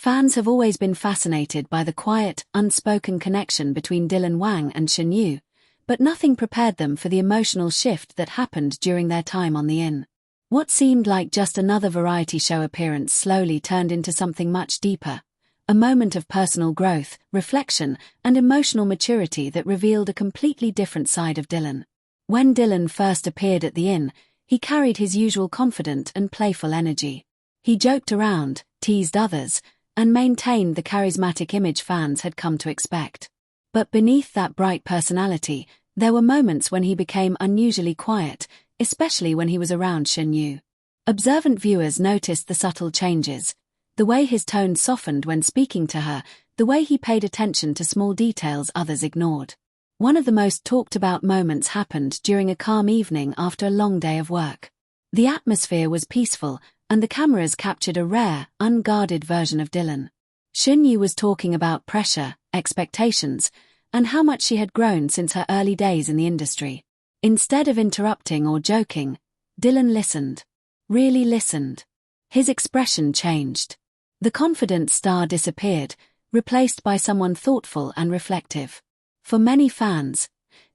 Fans have always been fascinated by the quiet, unspoken connection between Dylan Wang and Shen Yue, but nothing prepared them for the emotional shift that happened during their time on the inn. What seemed like just another variety show appearance slowly turned into something much deeper, a moment of personal growth, reflection, and emotional maturity that revealed a completely different side of Dylan. When Dylan first appeared at the inn, he carried his usual confident and playful energy. He joked around, teased others, and maintained the charismatic image fans had come to expect. But beneath that bright personality, there were moments when he became unusually quiet, especially when he was around Shen Yue. Observant viewers noticed the subtle changes, the way his tone softened when speaking to her, the way he paid attention to small details others ignored. One of the most talked about moments happened during a calm evening after a long day of work. The atmosphere was peaceful, and the cameras captured a rare, unguarded version of Dylan. Shen Yue was talking about pressure, expectations, and how much she had grown since her early days in the industry. Instead of interrupting or joking, Dylan listened. Really listened. His expression changed. The confident star disappeared, replaced by someone thoughtful and reflective. For many fans,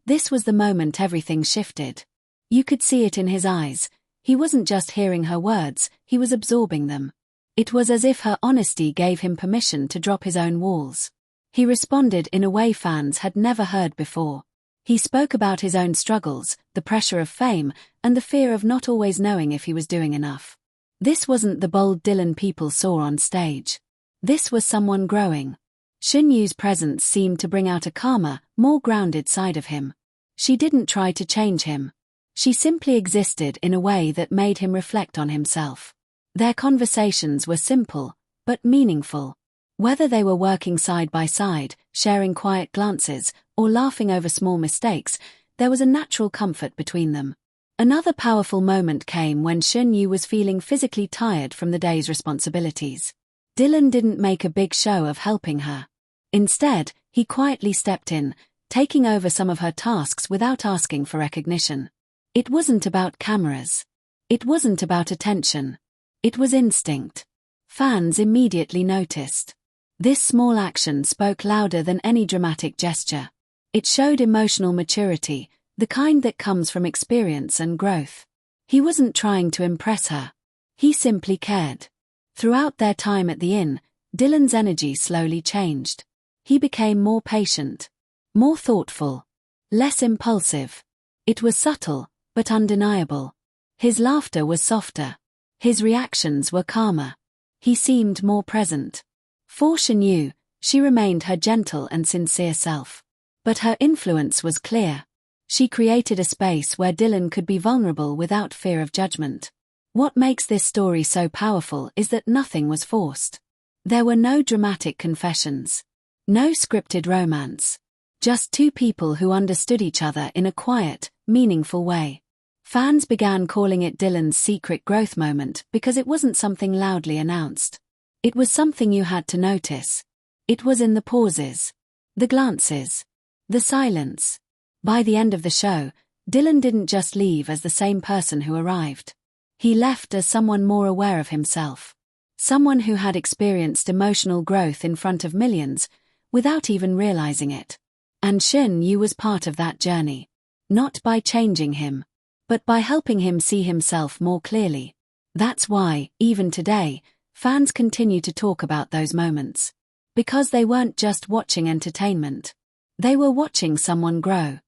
this was the moment everything shifted. You could see it in his eyes. He wasn't just hearing her words, he was absorbing them. It was as if her honesty gave him permission to drop his own walls. He responded in a way fans had never heard before. He spoke about his own struggles, the pressure of fame, and the fear of not always knowing if he was doing enough. This wasn't the bold Dylan people saw on stage. This was someone growing. Shen Yue's presence seemed to bring out a calmer, more grounded side of him. She didn't try to change him. She simply existed in a way that made him reflect on himself. Their conversations were simple, but meaningful. Whether they were working side by side, sharing quiet glances, or laughing over small mistakes, there was a natural comfort between them. Another powerful moment came when Shen Yue was feeling physically tired from the day's responsibilities. Dylan didn't make a big show of helping her. Instead, he quietly stepped in, taking over some of her tasks without asking for recognition. It wasn't about cameras. It wasn't about attention. It was instinct. Fans immediately noticed. This small action spoke louder than any dramatic gesture. It showed emotional maturity, the kind that comes from experience and growth. He wasn't trying to impress her. He simply cared. Throughout their time at the inn, Dylan's energy slowly changed. He became more patient, more thoughtful, less impulsive. It was subtle, but undeniable. His laughter was softer. His reactions were calmer. He seemed more present. For Shen Yue, she remained her gentle and sincere self. But her influence was clear. She created a space where Dylan could be vulnerable without fear of judgment. What makes this story so powerful is that nothing was forced. There were no dramatic confessions. No scripted romance. Just two people who understood each other in a quiet, meaningful way. Fans began calling it Dylan's secret growth moment because it wasn't something loudly announced. It was something you had to notice. It was in the pauses, the glances, the silence. By the end of the show, Dylan didn't just leave as the same person who arrived. He left as someone more aware of himself. Someone who had experienced emotional growth in front of millions, without even realizing it. And Shen Yue was part of that journey. Not by changing him, but by helping him see himself more clearly. That's why, even today, fans continue to talk about those moments. Because they weren't just watching entertainment. They were watching someone grow.